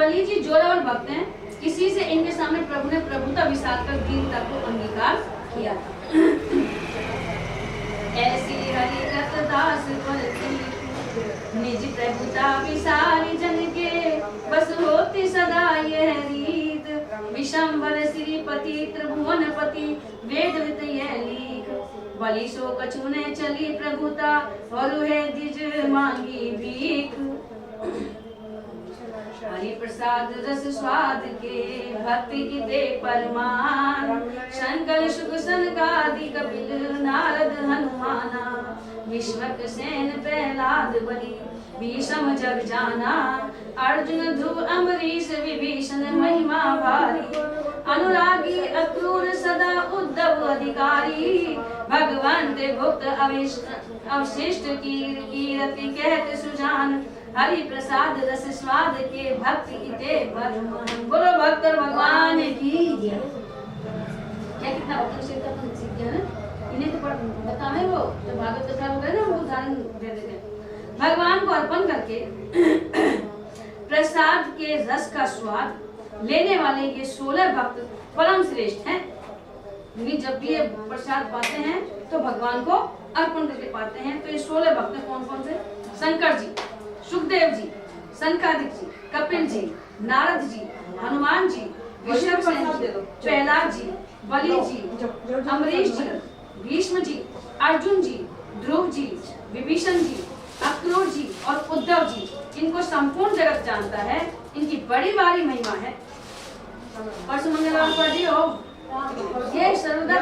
बलि जी जोरावर भक्त हैं, किसी से इनके सामने प्रभु ने प्रभुता विसार कर दीनता को अंगीकार किया था। ऐसी हरिकत दास पर निज प्रभुता विसारी जन के, बस होती सदा यह रीत, विशंबर श्रीपति त्रिभुवनपति वेद वित यह लीक, बलि सो कछु ने चली प्रभुता, और है द्विज मांगी भीख। हरि प्रसाद रस स्वाद के भक्ति की दे परमान, शंकर शुक सनकादि कपिल नारद हनुमाना, विश्वक सेन प्रहलाद बलि भीषम जग जाना, अर्जुन ध्रुव अम्बरीश विभीषण महिमा भारी, अनुरागी अक्रूर सदा उद्धव अधिकारी, भगवंत भुक्त अवशिष्ट कीरति कहत सुजान, हरि प्रसाद रस स्वाद के भक्ति इते परमान। बोलो भक्त भगवान की जय। क्या कितना भक्तों से अपन सीख गया ना, इन्हें तो बतावे वो जो भागवत कथा हो गए ना, वो उदाहरण दे देते हैं। भगवान को अर्पण करके प्रसाद के रस का स्वाद लेने वाले ये 16 भक्त परम श्रेष्ठ हैं। जब भी ये प्रसाद पाते हैं तो भगवान को अर्पण करके पाते हैं। तो ये 16 भक्त कौन कौन से? शंकर जी, सुखदेव जी, सनकादिक जी, कपिल जी, नारद जी, हनुमान जी, विश्वसेन जी, प्रहलाद जी, बलि जी, अम्बरीश जी, भीष्म जी, अर्जुन जी, ध्रुव जी, विभीषण जी, अक्रूर जी और उद्धव जी। इनको संपूर्ण जगत जानता है, इनकी बड़ी भारी महिमा है। परसों मंगलवार को जी हो ये सर्वदा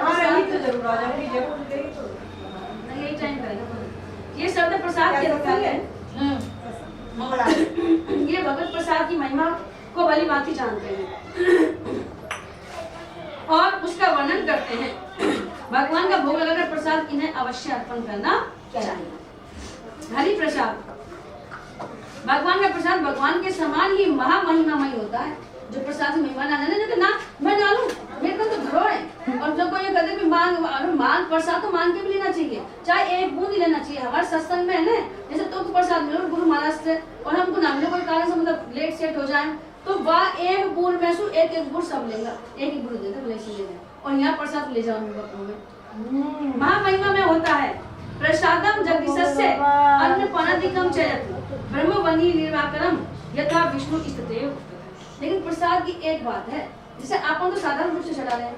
यही टाइम करेगा। ये सर्वदा प्रसाद के रखा है। ये भगवत प्रसाद की महिमा को भली भांति जानते हैं और उसका वर्णन करते हैं। भगवान का भोग लगाकर प्रसाद इन्हें अवश्य अर्पण करना चाहिए। हरि प्रसाद, भगवान का प्रसाद भगवान के समान ही महामहिमामय होता है। जो प्रसाद महिमा ना जाने तो ना मैं ना लूं, मेरे को तो धरो है। और जब कोई ये कहते कि मांग प्रसाद तो मांग के भी लेना चाहिए, चाहे एक बूंद ही लेना चाहिए। हमारे सत्संग में है ना, जैसे तो प्रसाद मिलो गुरु महाराज से और हमको ना मिले कोई कारण से मतलब लेट सेट हो जाए तो वह एक बूंद में से एक बूंद सब लेगा, एक ही बूंद देते ले जाए और यहाँ प्रसाद ले जाओ। महामहिमा में होता है प्रसादम जगदीशस्य अन्नपानादिकम चयत ब्रह्मवनी निर्वाकरम यथा विष्णु इष्टदेव। लेकिन प्रसाद की एक बात है, जैसे अपन तो साधारण रूप से चढ़ा रहे हैं,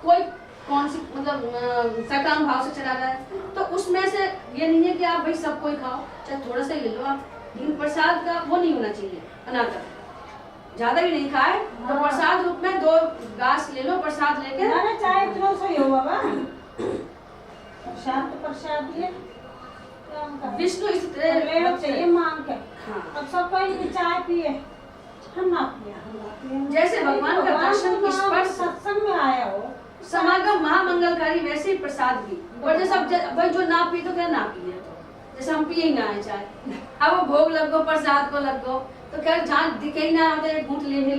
कोई कौन सी मतलब सकाम भाव से चढ़ा रहा है, तो उसमें से ये नहीं है कि आप भाई सब कोई खाओ, चाहे थोड़ा सा ही ले लो आप। लेकिन प्रसाद का वो नहीं होना चाहिए अनादर, ज्यादा भी नहीं खाए तो प्रसाद रूप में 2 गास ले लो प्रसाद लेके। चाहे तो सही हो बाबा, प्रसाद तो प्रसाद ही है। विष्णु चाहिए मांग के। अब सब कोई चाय पिए, हम ना पिए। जैसे भगवान का दर्शन स्पर्श सत्संग में आया हो समागम महामंगलकारी, वैसे ही प्रसाद भी। और जैसे अब भाई जो ना पी तो क्या ना पिए, जैसे हम पिए ही ना है चाय, अब वो भोग लगो प्रसाद को लगो तो क्या जहाँ दिखे ही ना होता है, घूंट ले ले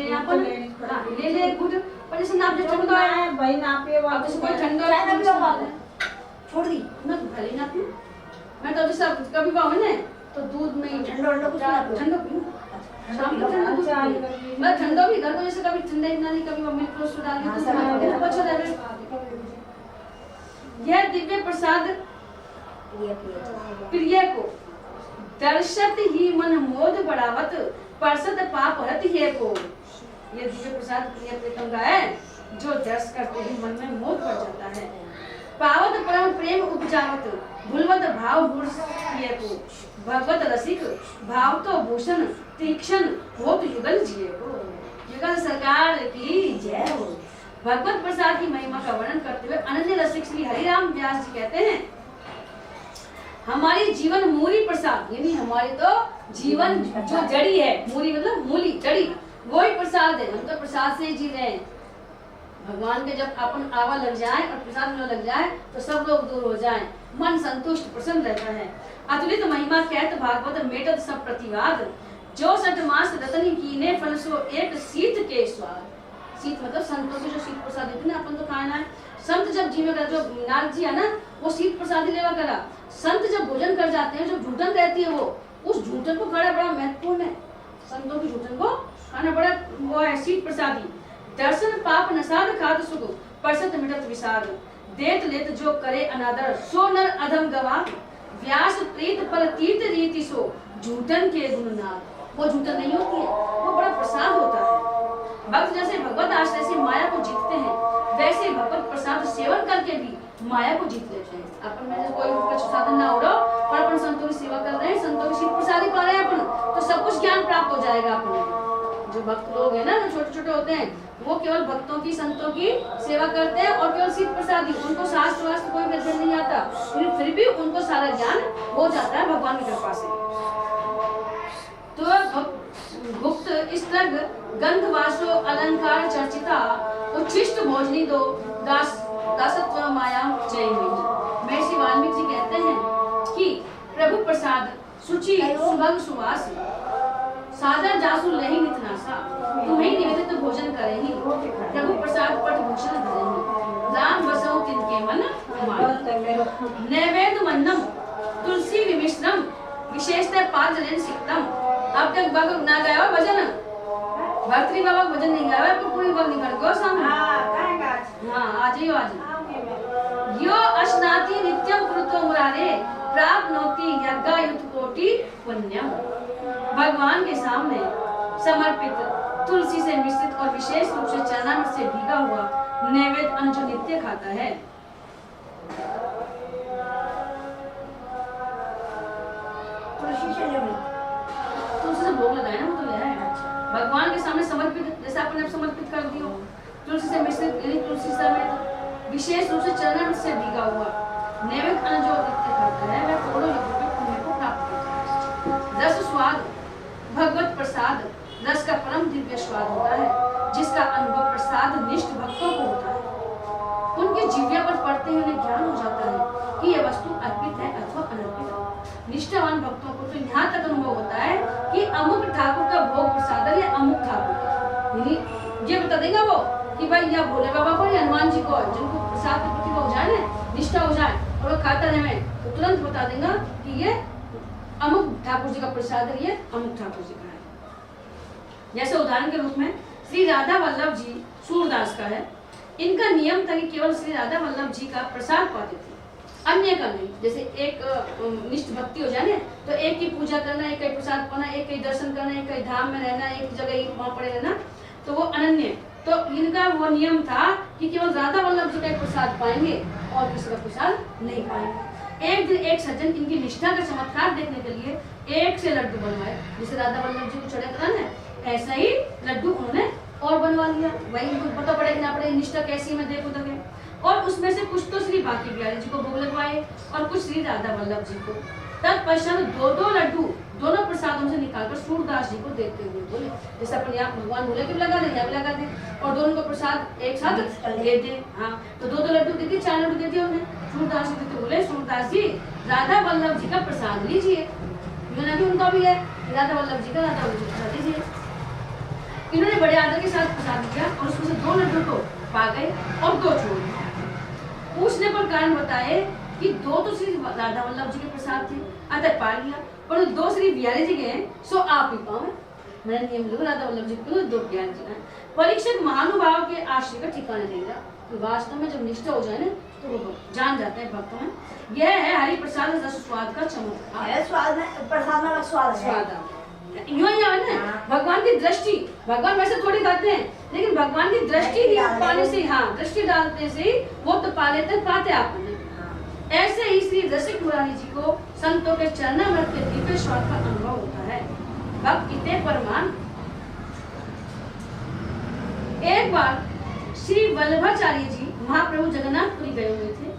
एक घूंट। पर जैसे ना ठंडा है भाई ना पिए, अब जैसे कोई ठंडा छोड़ दी मैं तो भले ना पीऊं। मैं तो जैसे कभी कभी ना तो दूध में ठंडा पीऊं, शाम को ठंडा मैं ठंडा भी घर को जैसे कभी ठंडा इतना नहीं, कभी मम्मी को सुधा ली तो अच्छा लगे। यह दिव्य प्रसाद प्रिय को दर्शत ही मन मोद बढ़ावत, परसत पाप हरत ही को। यह दिव्य प्रसाद प्रिय प्रीतम का है, जो दर्श करते ही मन में मोद बढ़ जाता है। पावत परम प्रेम उपजावत, भूलवत भाव प्रिय को। भगवत रसिक भाव तो भूषण, तीक्ष्ण होत युगल जिए को। युगल सरकार की जय हो। भगवत प्रसाद की महिमा का वर्णन करते हुए अनन्य रसिक श्री हरिराम व्यास जी कहते हैं, हमारी जीवन मूरी प्रसाद, यानी हमारी तो जीवन जो जड़ी है, मूरी मतलब मूली जड़ी, वही प्रसाद है। हम तो प्रसाद से ही जी रहे हैं। भगवान के जब अपन आवा लग जाए और प्रसाद में लग जाए तो सब लोग दूर हो जाएं, मन संतुष्ट प्रसन्न रहता है। अतुलित महिमा कहत भागवत मेटत सब प्रतिवाद, जो सठ मास रतनी कीने फल सो एक शीत के स्वाद। शीत मतलब संतों से जो शीत प्रसाद देते ना, अपन तो खाना है। संत जब जीवे कर, जो नारद जी है ना, वो शीत प्रसाद ही लेवा करा। संत जब भोजन कर जाते हैं, जो झूठन रहती है वो, उस झूठन को खड़ा बड़ा महत्वपूर्ण है। संतों की झूठन को खाना बड़ा वो है शीत प्रसादी। दर्शन पाप नसाद खाद सुख परसत मिटत विषाद। देत लेत जो करे अनादर सो नर अधम गवा। व्यास प्रीत पर तीर्थ रीति सो झूठन के गुण नाद। वो झूठन नहीं होती है, वो बड़ा प्रसाद होता है। भक्त जैसे भगवत आश्रय से माया को जीतते हैं, वैसे भगवत प्रसाद सेवन करके भी माया को जीत लेते हैं। अपन में कोई कुछ साधन ना हो रहा और अपन संतों की सेवा कर रहे हैं, संतों की शीत प्रसादी पा रहे हैं अपन, तो सब कुछ ज्ञान प्राप्त हो जाएगा अपन। जो भक्त लोग हैं ना, जो छोटे छोटे होते हैं, वो केवल भक्तों की संतों की सेवा करते हैं और केवल शीत प्रसादी, उनको शास्त्र वास्त्र कोई अध्ययन नहीं आता, फिर भी उनको सारा ज्ञान हो जाता है भगवान की कृपा से। तो भुक्त स्त्रग गंधवासो अलंकार चर्चिता उच्छिष्ट भोजनी दो दासत्व माया जय में। महर्षि वाल्मीकि जी कहते हैं कि प्रभु प्रसाद सुचि सुभग सुवास सादर जासु लही नितनासा। तुम्हें निवेदित भोजन करेही प्रभु प्रसाद पट भूषण धरेही। राम बसौ तिनके मन नैवेद्य मन्नम तुलसी विमिश्रम विशेषतः पाद जलन सिक्तम। अब तक बाबा ना गाया हो भजन, भर्तरी बाबा भजन नहीं गाया है, तो कोई बल नहीं कर गयो सामने। हाँ आ जाइयो आज। यो अश्नाति नित्यम कुरुतो मुरारे प्राप्नोति यज्ञायुत कोटि पुण्यम। भगवान के सामने समर्पित तुलसी से मिश्रित और विशेष रूप से चरणामृत से भीगा हुआ नैवेद्य अन्न जो नित्य खाता है, तुलसी से भोग लगाए ना, वो तो ले आए। भगवान के सामने समर्पित, जैसे आपने अब समर्पित कर दियो, तुलसी से मिश्रित यानी तुलसी समेत विशेष रूप से चरणामृत से भीगा हुआ नैवेद्य अन्न जो नित्य खाता है, वह करोड़ों युगों के पुण्य को प्राप्त करता है। रस स्वाद भगवत प्रसाद रस का परम दिव्य स्वाद होता है, जिसका अनुभव प्रसाद निष्ठ भक्तों को होता है। उनके जिह्वा पर पड़ते ही उन्हें ज्ञान हो जाता है कि यह वस्तु अर्पित है अथवा अनर्पित है। निष्ठावान भक्तों को तो यहाँ तक अनुभव होता है कि अमुक ठाकुर का भोग प्रसाद है या अमुक ठाकुर का, यानी ये बता देगा वो कि भाई या भोले बाबा को या हनुमान जी को, जिनको प्रसाद के प्रति हो जाए ना, निष्ठा हो जाए और वो खाता रहे, तो तुरंत बता देगा कि ये अमुक ठाकुर जी का प्रसाद है, ये अमुक ठाकुर जी का है। जैसे उदाहरण के रूप में श्री राधा वल्लभ जी सूरदास का है। इनका नियम था कि केवल श्री राधा वल्लभ जी का प्रसाद पाते थे, अन्य का नहीं। जैसे एक निष्ठ भक्ति हो जाए ना, तो एक की पूजा करना, एक का प्रसाद पाना, एक का दर्शन करना, एक का धाम में रहना, एक जगह वहाँ पड़े रहना, तो वो अनन्य। तो इनका वो नियम था कि केवल राधा वल्लभ जी का प्रसाद पाएंगे और किसी का प्रसाद नहीं पाएंगे। एक दिन एक सज्जन इनकी निष्ठा का चमत्कार देखने के लिए एक से लड्डू बनवाए, जैसे राधा वल्लभ जी को चढ़े कराना है, ऐसा ही लड्डू उन्होंने और बनवा लिया। वही उनको पता पड़े कि ना पड़े निष्ठा कैसी में देखो तक। और उसमें से कुछ तो श्री बांके बिहारी जी को भोग लगवाए और कुछ श्री राधा वल्लभ जी को। तत्पश्चात दो दो लड्डू दोनों प्रसादों से निकालकर सूरदास जी को देते हुए बोले, जैसे अपन यहाँ भगवान बोले कि लगा दे, यहाँ लगा दे, और दोनों को प्रसाद एक साथ दे दे। हाँ, तो दो लड्डू दे दिए, 4 लड्डू दे दिए उन्हें। सूरदास जी देते बोले, सूरदास जी राधा वल्लभ जी का प्रसाद लीजिए। मैंने भी उनका भी है राधा वल्लभ जी का, राधा वल्लभ जी प्रसाद लीजिए। इन्होंने बड़े आदर के साथ प्रसाद दिया और उसमें से 2 लड्डू को पा गए और 2 छोड़ दिए। पूछने पर कारण बताए कि 2 तो श्री राधा वल्लभ जी के प्रसाद थे, अतः पा लिया, पर 2 श्री बिहारी जी के सो आप ही पाओ। मैंने नियम लिखा राधा वल्लभ जी को 2 बिहारी जी का। परीक्षक महानुभाव के आश्रय का ठिकाना देगा, तो वास्तव में जब निष्ठा हो जाए ना, तो वो जान जाते हैं भक्तों में। यह है हरि प्रसाद रस स्वाद का चमत्कार। स्वाद में प्रसाद में स्वाद है। यूं ही है ना, भगवान की दृष्टि, भगवान वैसे थोड़ी खाते हैं, लेकिन भगवान की दृष्टि ही पाने से, हाँ दृष्टि डालते से वो तो पा लेते पाते आप। ऐसे ही श्री रसिक मुरारी जी को संतों के चरणामृत के दिव्य स्वाद का अनुभव होता है। भक्त कितने परमान। एक बार श्री वल्लभाचार्य जी महाप्रभु जगन्नाथपुरी गए हुए थे।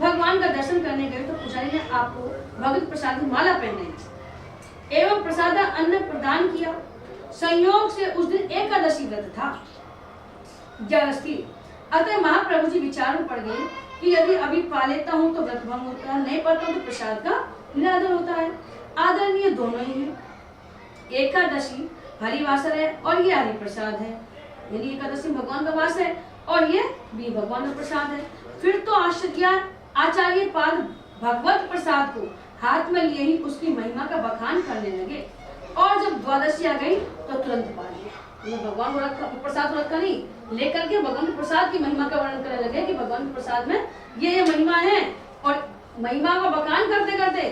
भगवान का दर्शन करने गए तो पुजारी ने आपको भगवत प्रसाद की माला पहनाई एवं प्रसाद अन्न प्रदान किया। संयोग से उस दिन एकादशी व्रत था, 11 अतः महाप्रभु जी विचार में पड़ गए कि यदि अभी पा लेता हूँ तो व्रत भंग होता है, नहीं पाता हूँ तो प्रसाद का निरादर होता है। आदरणीय दोनों ही है, एकादशी हरिवासर है और ये हरि प्रसाद है, यानी एकादशी भगवान का वास है और ये भी भगवान का प्रसाद है। फिर तो आचार्य पाद भगवत प्रसाद को हाथ में लिए ही उसकी महिमा का बखान करने लगे और जब द्वादशी आ गई तो तुरंत पा लिया। भगवान को रखा, प्रसाद रखा नहीं, लेकर के भगवान के प्रसाद की महिमा का वर्णन करने लगे कि भगवान के प्रसाद में ये महिमा है। और महिमा का बखान करते करते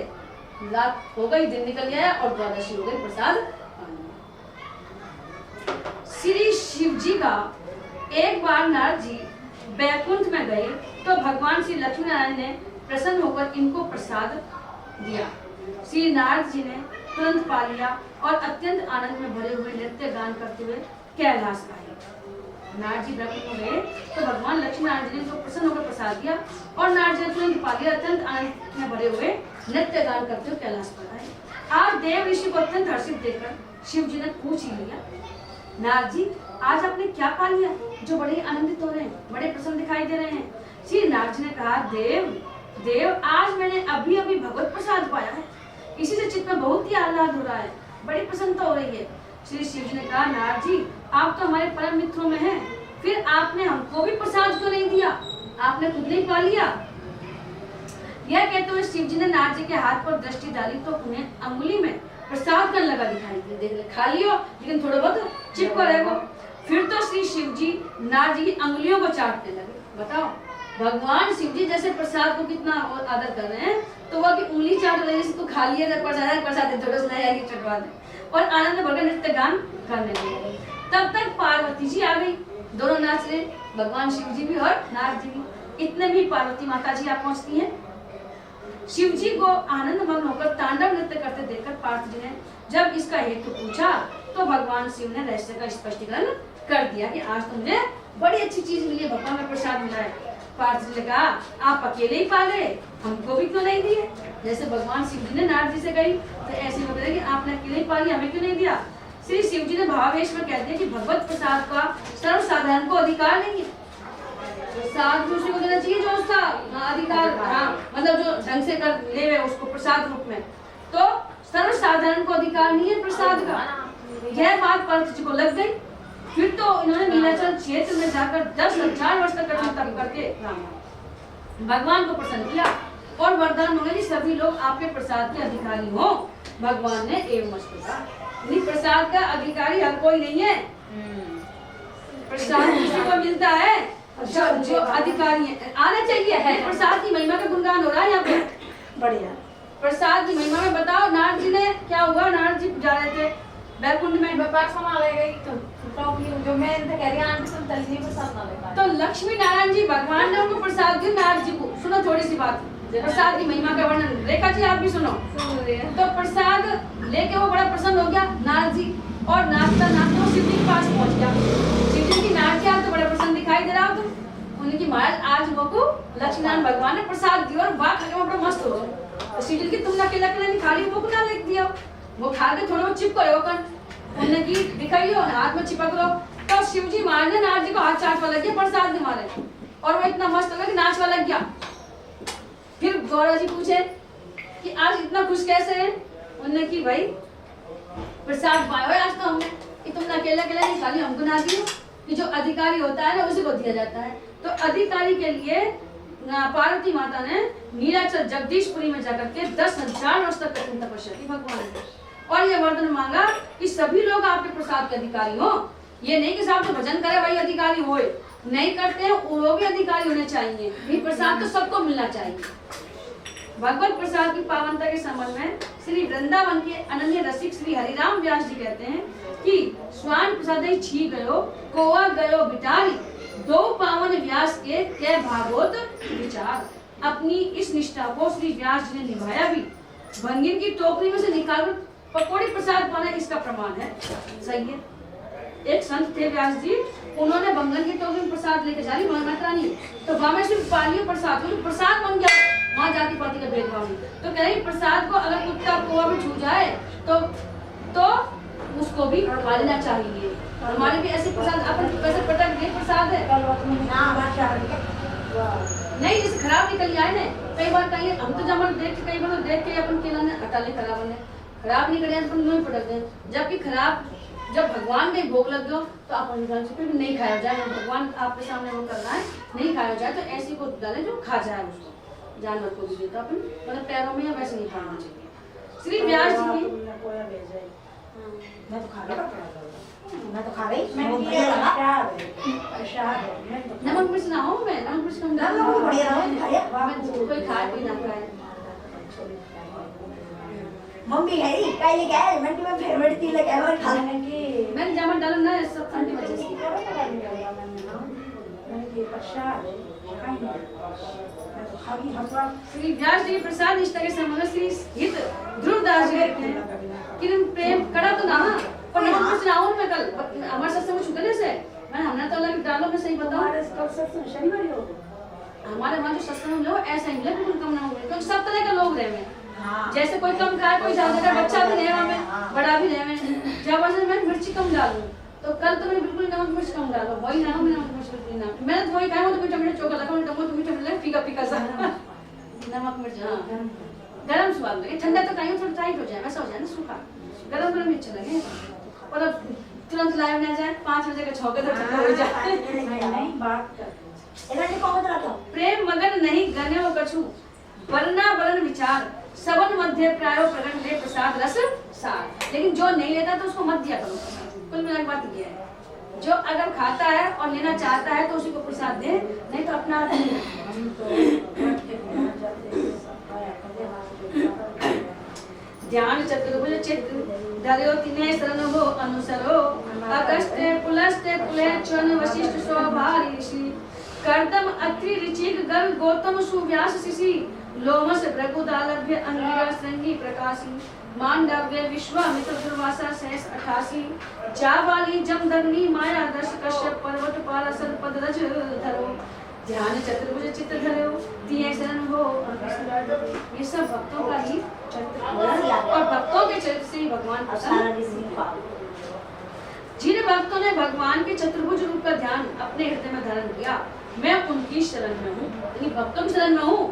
रात हो गई, दिन निकल गया और द्वादशी हो गई, प्रसाद। श्री शिव जी का एक बार नारद जी बैकुंठ में गए तो भगवान श्री लक्ष्मी नारायण ने प्रसन्न होकर इनको प्रसाद दिया। श्री नारद जी ने तुरंत पा लिया और अत्यंत आनंद में भरे हुए नृत्य गान करते हुए कैलाश आए। नारद जी बैकुंठ में गए तो भगवान लक्ष्मी नारायण जी ने इनको प्रसन्न होकर प्रसाद दिया और नारद जी ने तुरंत पा लिया, अत्यंत आनंद में भरे हुए नृत्य गान करते हुए कैलाश पर आए। आज देव ऋषि को अत्यंत हर्षित देखकर शिव जी ने पूछ ही लिया, नारद जी आज आपने क्या पा लिया जो बड़े आनंदित हो रहे हैं, बड़े प्रसन्न दिखाई दे रहे हैं? श्री नारद जी ने कहा, देव आज मैंने अभी अभी भगवत प्रसाद पाया है, इसी से चित्त में बहुत ही आह्लाद हो रहा है, बड़ी प्रसन्नता हो रही है। श्री शिव जी ने कहा, नारद जी आप तो हमारे परम मित्रों में हैं, फिर आपने हमको भी प्रसाद क्यों नहीं दिया? आपने खुद नहीं पा लिया? यह कहते हुए शिव जी ने नारद जी के हाथ पर दृष्टि डाली तो उन्हें अंगुली में प्रसाद का लगा दिखाई दिया। देख ले, खा लियो लेकिन थोड़ा बहुत चिपका रहेगा। फिर तो श्री शिव जी नारद जी की अंगुलियों को चाटने लगे। बताओ, भगवान शिव जी जैसे प्रसाद को कितना आदर कर रहे हैं, तो वह की उंगली चाट रहे हैं, तो खा लिया प्रसाद थोड़ा सा नया चटवा दे, और आनंद भगवान नृत्य गान करने लगे। तब तक पार्वती जी आ गई, दोनों नाच रहे, भगवान शिव जी भी और नारद जी भी। इतने भी पार्वती माता जी आप पहुंचती हैं। शिव जी को आनंद मग्न होकर तांडव नृत्य करते देखकर पार्वती जी ने जब इसका हेतु पूछा तो भगवान शिव ने रहस्य का स्पष्टीकरण कर दिया कि आज तुमने बड़ी अच्छी चीज मिली है, भगवान का प्रसाद मिला है। पार्वती जी ने कहा, आप अकेले ही पा गए, हमको भी क्यों नहीं दिए? जैसे भगवान शिव जी ने नारद जी से कही तो ऐसे बोल रहे कि आपने अकेले ही पा लिया, हमें क्यों नहीं दिया? श्री शिव जी ने भावावेश में कहते हैं कि भगवत प्रसाद का सर्वसाधारण को अधिकार नहीं है, प्रसाद दूसरे को देना चाहिए जो उसका अधिकार, हाँ मतलब जो ढंग से कर ले उसको प्रसाद रूप में, तो सर्वसाधारण को अधिकार नहीं है प्रसाद का। यह बात पार्वती जी को लग गई। फिर तो इन्होंने नीलाचल क्षेत्र में जाकर 10,000 वर्ष तक कठिन तप करके भगवान को प्रसन्न किया और वरदान मांगा कि सभी लोग आपके प्रसाद के अधिकारी हो। भगवान ने एवं मस्त कहा, प्रसाद का अधिकारी हर कोई नहीं है, प्रसाद किसी को मिलता है जो अधिकारी है, आना चाहिए है। प्रसाद की महिमा का गुणगान हो रहा है यहाँ पे, बढ़िया। प्रसाद की महिमा में बताओ, नारद जी ने क्या हुआ? नारद जी जा रहे थे बैकुंठ में, व्यापार संभाले गई जो मैं कह रही हूँ, तो लक्ष्मी नारायण जी भगवान ने उनको प्रसाद दिया नारद जी को। सुनो थोड़ी सी बात, प्रसाद की महिमा का वर्णन, रेखा जी आप भी सुनो। तो प्रसाद लेके वो बड़ा प्रसन्न हो गया नारद जी, और नाचता नाचता वो शिव जी के पास पहुंच गया। शिव जी की नाच के तो बड़ा प्रसन्न दिखाई दे रहा हो तुम। उन्होंने की महाराज आज वो को लक्ष्मी नारायण भगवान ने प्रसाद दिया और वाह खा के बड़ा मस्त हो गया। तो शिव जी की तुम अकेला अकेला नहीं खा ली, वो को ना लिख दिया, वो खा के थोड़ा बहुत चिपको रहो कर उन्हें की दिखाइयो हाथ में चिपक लो। तो शिव जी महाराज ने नारद जी को हाथ चाटवा लग गया प्रसाद के मारे, और वो इतना मस्त हो गया कि नाचवा लग गया। फिर गौरव जी पूछे कि आज इतना खुश कैसे है? उन्होंने की भाई प्रसाद पाया आज तो हमने, कि तुमने अकेला अकेला नहीं खा ली, हमको ना दियो, कि जो अधिकारी होता है ना उसी को दिया जाता है। तो अधिकारी के लिए पार्वती माता ने नीलाचल जगदीशपुरी में जाकर के 10,000 वर्ष तक कठिन तपस्या की भगवान ने, और ये वरदान मांगा कि सभी लोग आपके प्रसाद के अधिकारी हो। ये नहीं कि साहब तो भजन करे वही अधिकारी होए, नहीं करते हैं वो भी अधिकारी होने चाहिए। ये प्रसाद तो सबको मिलना चाहिए। भगवत प्रसाद की पावनता के संबंध में श्री वृंदावन के अनन्य रसिक श्री हरिराम व्यास जी कहते हैं कि स्वान प्रसाद छी गयो कोआ गयो बिटारी, दो पावन व्यास के कै भागवत विचार। अपनी इस निष्ठा को श्री व्यास जी ने निभाया भी। भंगिन की टोकरी में से निकालकर पकौड़ी प्रसाद पाना इसका प्रमाण है। सही है। एक संत थे व्यास जी, उन्होंने भंगन की टोकरी में प्रसाद लेके जा रही माता रानी, तो वहां में सिर्फ पानी प्रसाद प्रसाद बन गया, वहाँ जाति पाति का भेदभाव नहीं। तो कह रही प्रसाद को अगर कुत्ता कोआ में छू जाए तो उसको भी खा लेना चाहिए। हमारे भी ऐसे प्रसाद अपन कैसे पटक दे प्रसाद है नहीं, जैसे खराब निकल जाए ना, कई बार कहीं हम तो जब देख के कई बार देख के अपन केला ने हटा ले, खराब निकल जाए तो नहीं पटक दें। जबकि खराब जब भगवान में भोग लग गयो तो आप फिर भी नहीं खाया जाए, भगवान आपके सामने वो कर रहा है नहीं खाया जाए, तो ऐसी को डाले जो खा जाए उसको, जानवर को भी देता अपन मतलब पैरों में या वैसे नहीं खाना चाहिए। श्री व्यास जी की मैं तो खा रही मैं तो खा गई मैं वो भी बढ़िया लगा नमक मिर्च ना हो, मैं नमक मिर्च कम डाल नमक बढ़िया रहा खाया कोई खाए कोई ना खाए। मम्मी है ही काई लेके आए मंडी में फेवरेट थी लेके आए और खा ले मैंने जामा डाला ना सब ठंडी वजह से। श्री व्यास जी प्रसाद निष्ठा के संबंध श्री हित ध्रुवदास जी कहते हैं कि प्रेम कड़ा तो ना पर नमक मिर्च ना हो। मैं कल हमारे सत्संग में छुटने से मैं हमने तो अलग डालो, मैं सही बताऊं हमारे वहाँ जो सत्संग में लोग ऐसा ही बिल्कुल कम ना हो क्योंकि सब तरह के लोग रहे हैं। जैसे कोई कम खाए कोई ज्यादा खाए, बच्चा भी रहे में बड़ा भी रहे में। जब वजह मैं मिर्ची कम डालूं तो कल तो मैंने बिल्कुल नमक मिर्च कम डालो, वही ना मैंने नमक मिर्च बिल्कुल ना मैंने तो वही खाया वो तो मीठा मीठा चोखा लगा टमाटर मीठा मीठा फीका फीका सा नमक मिर्च। हाँ गरम स्वाद लगे, ठंडा तो कहीं थोड़ा टाइट हो जाए वैसा हो जाए ना सूखा, गरम गरम मिर्च लगे और अब तुरंत लाइव ना जाए 5 बजे का छौके तो ठंडा हो जाए। प्रेम मगन नहीं गने वो कछु वरना वरण विचार सबन मध्य प्रायो प्रगट ले प्रसाद रस सार। लेकिन जो नहीं लेता तो उसको मत दिया करो। कुल मिला बात ये है, जो अगर खाता है और लेना चाहता है तो उसी को प्रसाद दे, नहीं तो अपना ध्यान चतुर्भुज चित्त धर्यो तिने शरण हो अनुसरो अगस्त्य पुलस्त्य पुले चन वशिष्ठ स्वभारी ऋषि कर्दम अत्रि ऋचिक गर्ग गौतम सुव्यास शिशि लोमस भृगुदालभ्य अंगिरा श्रृंगी प्रकाशी मांडव्य विश्वामित्र दुर्वासा सहस 88 जाबाली जमदग्नि माया दर्श कश्यप पर्वत पाराशर पदरज धरो ध्यान चतुर्भुज चित्त धरो दिए शरण हो। ये सब भक्तों का ही चरित्र और भक्तों के चरित्र से ही भगवान प्रसन्न। जिन भक्तों ने भगवान के चतुर्भुज रूप का ध्यान अपने हृदय में धारण किया मैं उनकी शरण में हूँ, यानी भक्तों की शरण में हूँ।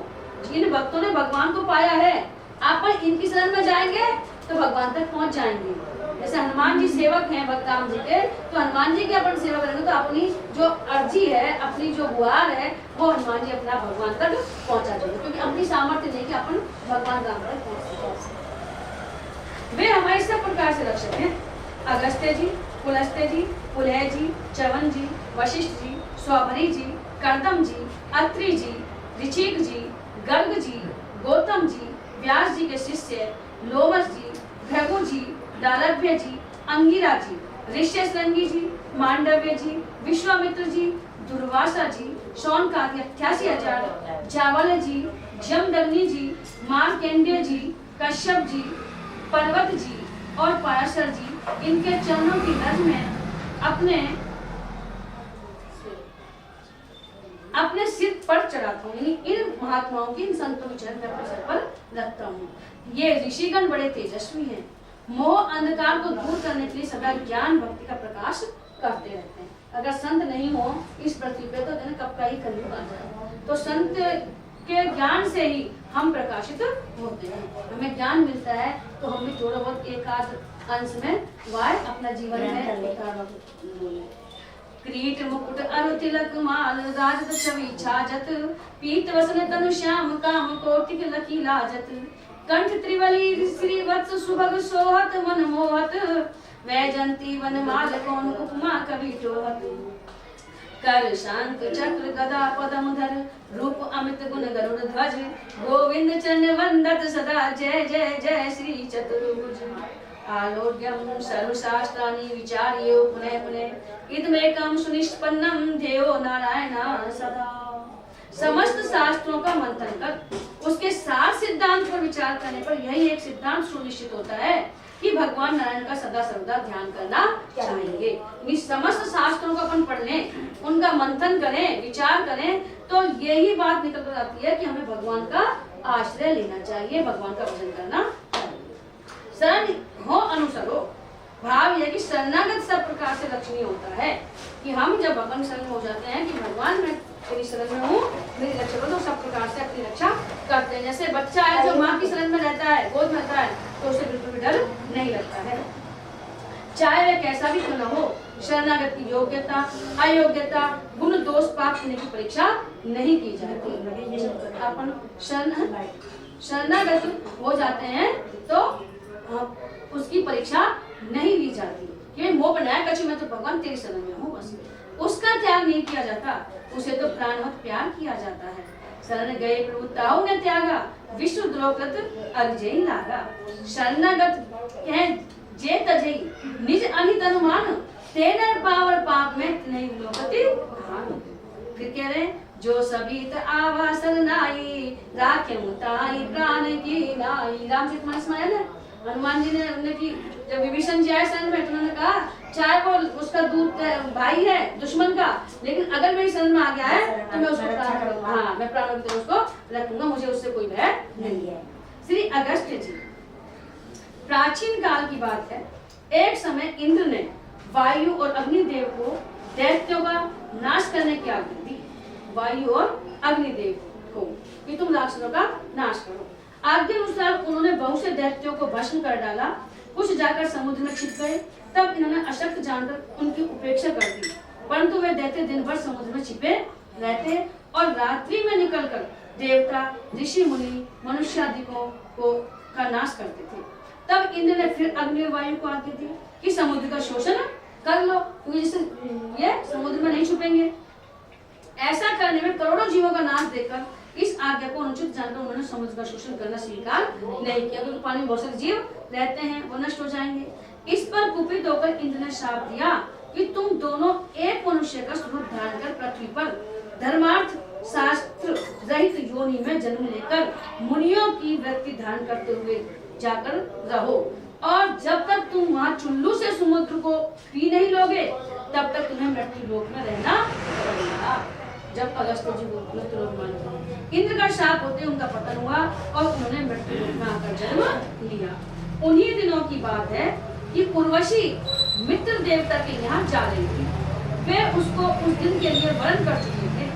जिन भक्तों ने भगवान को पाया है आप इनकी शरण में जाएंगे तो भगवान तक पहुंच जाएंगे। जैसे हनुमान जी सेवक हैं भगवान जी के, तो हनुमान जी के अपन सेवा करेंगे तो अपनी जो अर्जी है अपनी जो गुहार है वो हनुमान जी अपना भगवान तक पहुंचा देंगे, क्योंकि अपनी सामर्थ्य नहीं कि अपन भगवान राम तक पहुंच सके। वे हमारे सब प्रकार से रक्षक हैं। अगस्त्य जी, पुलस्त्य जी, पुलह जी, च्यवन जी, वशिष्ठ जी, स्वभरी जी, कर्दम जी, अत्रि जी, ऋचिक जी, गर्ग जी, गौतम जी, व्यास जी के शिष्य लोमस जी, भृगु जी, दालभ्य जी, अंगिरा जी, ऋष्यशृंगी जी, मांडव्य जी, विश्वामित्र जी, दुर्वासा जी, शौनकादि 88,000, जावल जी, जमदग्नि जी, मार्कंडेय जी, कश्यप जी, पर्वत जी और पाराशर जी इनके चरणों की रज में अपने सिर पर चढ़ाता हूँ, यानी इन महात्माओं की इन संतों के चरण अपने सिर पर रखता हूँ। ये ऋषिगण बड़े तेजस्वी हैं, मोह अंधकार को दूर करने के लिए सदा ज्ञान भक्ति का प्रकाश करते रहते हैं। अगर संत नहीं हो इस पृथ्वी पे तो कब का ही कलयुग आ जाए। तो संत के ज्ञान से ही हम प्रकाशित होते हैं, हमें ज्ञान मिलता है तो हम भी थोड़ा बहुत एक आध अंश में वाय अपना जीवन में क्रीट मुकुट अरु तिलक माल राजत छवि छाजत पीत वसन तनु श्याम काम कोटिक लकी लाजत कंठ त्रिवली श्री वत्स सुभग सोहत मन मोहत वैजंती वन माल कौन उपमा कवि टोहत कर शांत चक्र गदा पदम धर रूप अमित गुण गरुड़ ध्वज गोविंद चरण वंदत सदा जय जय जय श्री चतुर्भुज आलोक्यम सर्वशास्त्राणि विचार्य पुनः पुनः इदमेकं सुनिष्पन्नम ध्येयो नारायण सदा। समस्त शास्त्रों का मंथन कर उसके सार सिद्धांत पर विचार करने पर यही एक सिद्धांत सुनिश्चित होता है कि भगवान नारायण का सदा सर्वदा ध्यान करना चाहिए। इस समस्त शास्त्रों को अपन पढ़ लें, उनका मंथन करें, विचार करें, तो यही बात निकल कर आती है कि हमें भगवान का आश्रय लेना चाहिए, भगवान का भजन करना चाहिए। शरण हो अनुसरो, भाव यह कि शरणागत सब प्रकार से लक्षणीय होता है कि हम जब भगवान शरण हो जाते हैं कि भगवान मैं तेरी शरण में हूँ, मेरी रक्षा करो, तो सब प्रकार से अपनी रक्षा करते हैं। जैसे बच्चा है जो माँ की शरण में रहता है, गोद में रहता है, तो उसे बिल्कुल भी डर नहीं लगता है, चाहे वह कैसा भी क्यों न हो। शरणागत की योग्यता अयोग्यता गुण दोष पाप होने की परीक्षा नहीं की जाती। अपन शरणागत हो जाते हैं तो उसकी परीक्षा नहीं जाती कि मैं मोह बनाया कछु, मैं तो भगवान तेरी शरण में हूँ बस। उसका त्याग नहीं किया जाता, उसे तो प्राणवत प्यार किया जाता है। शरण गए प्रभु ताऊ ने त्यागा, विश्व द्रोकृत अगजई लागा। शरणागत कह जे तजई, निज अनित अनुमान, तेनर पावर पाप में नहीं लोकति भान। फिर कह रहे जो सभी आवा शरणाई, राखे मुताई प्राण की नाई। रामचरितमानस में है ना, हनुमान जी ने उन्हें की जब विभीषण जी आए शरण में, तो उन्होंने कहा चाहे वो उसका दूत भाई है दुश्मन का, लेकिन अगर मेरी शरण में आ गया है तो मैं उसको प्राण करूंगा, हाँ मैं प्राणों की तरह उसको रखूंगा, मुझे उससे कोई भय नहीं है। श्री अगस्त्य जी, प्राचीन काल की बात है, एक समय इंद्र ने वायु और अग्निदेव को दैत्यों का नाश करने की आज्ञा दी। वायु और अग्निदेव को कि तुम राक्षसों का नाश करो। आज्ञा अनुसार उन्होंने बहुत से दैत्यों को भस्म कर डाला, कुछ जाकर समुद्र में छिप गए। तब इन्होंने अशक्त जानकर उनकी उपेक्षा कर दी, परंतु वे दैत्य दिन भर समुद्र में छिपे रहते और रात्रि में निकलकर देवता, ऋषि मुनि, मनुष्यादिकों को का नाश करते थे। तब इंद्र ने फिर अग्नि और वायु को आज्ञा दी कि समुद्र का शोषण कर लो, क्योंकि जिससे ये समुद्र में नहीं छुपेंगे। ऐसा करने में करोड़ों जीवों का नाश देखकर इस आज्ञा को अनुचित जानकर उन्होंने समुद्र का शोषण करना स्वीकार नहीं किया, क्योंकि पानी में बहुत सारे जीव रहते हैं, वो नष्ट हो जाएंगे। इस पर कुपित होकर इंद्र ने श्राप दिया कि तुम दोनों एक मनुष्य का स्वरूप धारण कर पृथ्वी पर धर्मार्थ शास्त्र रहित योनि में जन्म लेकर मुनियों की वृत्ति धारण करते हुए जाकर रहो, और जब तक तुम वहाँ चुल्लू से समुद्र को पी नहीं लोगे तब तक तुम्हें मृत्यु लोक में रहना पड़ेगा। जब अगस्त्य जी को मृत्यु लोक में, इंद्र का शाप होते उनका पतन हुआ और उन्होंने मृत्यु लोक में आकर जन्म लिया। उन्हीं दिनों की बात है कि उर्वशी मित्र देवता के यहाँ जा रही थी। वे उसको उस दिन के लिए वरण कर चुके थे।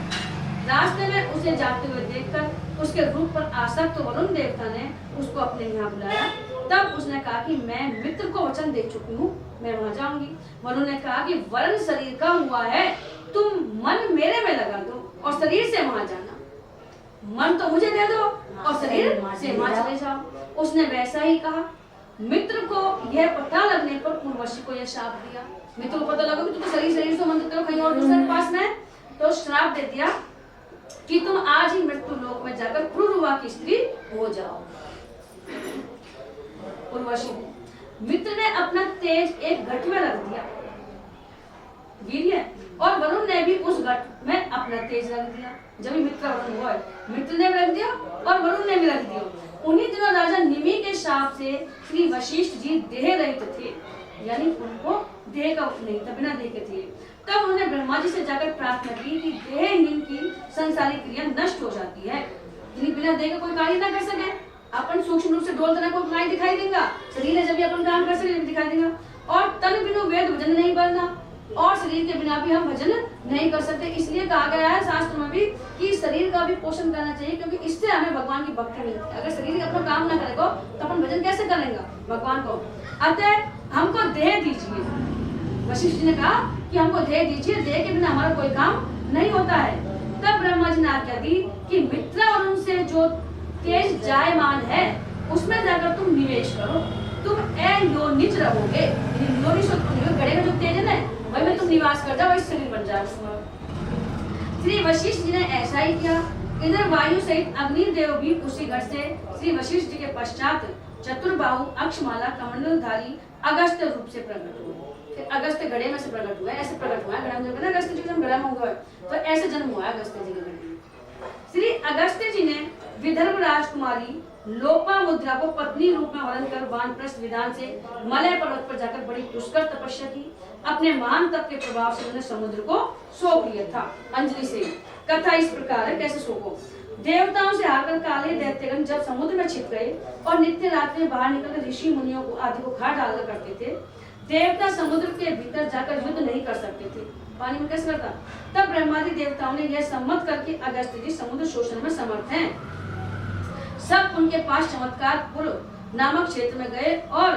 रास्ते में उसे जाते हुए देखकर उसके रूप पर आसक्त वरुण देवता ने उसको अपने यहाँ बुलाया। तब उसने कहा कि मैं मित्र को वचन दे चुकी हूँ, मैं वहाँ जाऊंगी। वरुण ने कहा कि वरण शरीर का हुआ है, तुम मन मेरे में लगा दो और शरीर से वहाँ जाना। मन तो मुझे दे दो और शरीर से वहाँ चले जाओ। उसने वैसा ही कहा। मित्र को यह पता लगने पर उर्वशी को यह श्राप दिया। मित्र को पता लगा कि तुम शरीर से मन तो कहीं और दूसरे पास में, तो श्राप दे दिया कि तुम आज ही मृत्यु लोक में जाकर पुरुरवा की स्त्री हो जाओ। उर्वशी मित्र ने अपना तेज एक घट में रख दिया, वीर्य, और वरुण ने भी उस घट में अपना तेज रख दिया। जब मित्र वरुण हुआ, मित्र ने रख दिया और वरुण ने भी रख दिया। उन्हीं दिनों राजा निमि के शाप से श्री वशिष्ठ जी देह रहित थे, यानी उनको देह का नहीं था, बिना देह के थे। तब उन्होंने ब्रह्मा जी से जाकर प्रार्थना की कि देहहीन की संसारिक क्रिया नष्ट हो जाती है, यानी बिना देह का कोई कार्य ना कर सके। अपन सूक्ष्म रूप से डोलते ना कोई दिखाई देगा, शरीर है जब भी अपन काम कर सके दिखाई देगा। और तन बिनु वेद भजन नहीं करना, और शरीर के बिना भी हम भजन नहीं कर सकते। इसलिए कहा गया है शास्त्र में भी कि शरीर का भी पोषण करना चाहिए, क्योंकि इससे हमें भगवान की भक्ति मिलती है। अगर शरीर अपना काम ना करेगा तो अपन भजन कैसे करेंगे भगवान को। अतः हमको देह दीजिए। वशिष्ठ जी ने कहा कि हमको देह दीजिए, देह के बिना हमारा कोई काम नहीं होता है। तब ब्रह्मा जी ने आज्ञा दी कि मित्र और उनसे जो तेज जायमान है उसमें जाकर तुम निवेश करो, तुम योनिज रहोगे। गड़े का जो तेज है ना वही में तुम निवास कर जाओ, वही शरीर बन जाओ। श्री वशिष्ठ जी ने ऐसा ही किया। इधर वायु सहित अग्निदेव भी उसी घर से श्री वशिष्ठ जी के पश्चात चतुर्बाहु अक्षमाला कमंडलधारी अगस्त्य रूप से प्रकट हुए। फिर अगस्त्य घड़े में से प्रकट हुआ, ऐसे प्रकट हुआ है। घड़ा में अगस्त्य जी जन्म घड़ा में हुआ है, तो ऐसे जन्म हुआ है अगस्त्य जी के घड़े में। श्री अगस्त्य जी ने विदर्भ राजकुमारी लोपामुद्रा को पत्नी रूप में हरण कर वानप्रस्थ विधान से मलय पर्वत पर जाकर बड़ी पुष्कर तपस्या की। अपने महान तप के प्रभाव से उन्होंने समुद्र को सौंप लिया था अंजलि से। कथा इस प्रकार है, कैसे सौंपो। देवताओं से हारकर काले दैत्यगण जब समुद्र में छिप गए और नित्य रात्रि में बाहर निकलकर ऋषि मुनियों को आदि को खा डाला करते थे, देवता समुद्र के भीतर जाकर युद्ध नहीं कर सकते थे, पानी में कैसे करता। तब ब्रह्मादि देवताओं ने यह सम्मत करके अगस्त्य जी समुद्र शोषण में समर्थ हैं। सब उनके पास चमत्कार पुर नामक क्षेत्र में गए और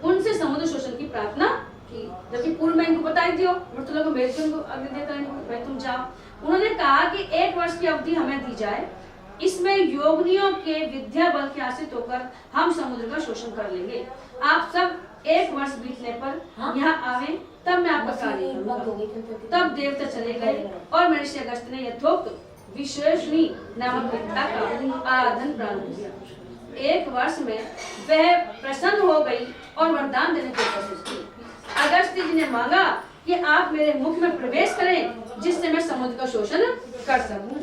उनसे समुद्र शोषण की प्रार्थना की। जबकि पूर्व में इनको बताई दियो, मृत्यु लोग भेज दियो, अग्नि देवता इनको तुम जाओ। उन्होंने कहा कि 1 वर्ष की अवधि हमें दी जाए, इसमें योगिनियों के विद्या बल के आश्रित होकर हम समुद्र का शोषण कर लेंगे। आप सब 1 वर्ष बीतने पर यहाँ आवे तब मैं आपका कार्य करूंगा। तब देवता चले गए और महर्षि अगस्त्य ने यथोक्त विश्वेश्वरी नामक देवता का आराधन प्रारंभ किया। 1 वर्ष में वह प्रसन्न हो गई और वरदान देने को कोशिश की। अगस्त्य जी ने मांगा कि आप मेरे मुख में प्रवेश करें जिससे मैं समुद्र का शोषण कर सकूं।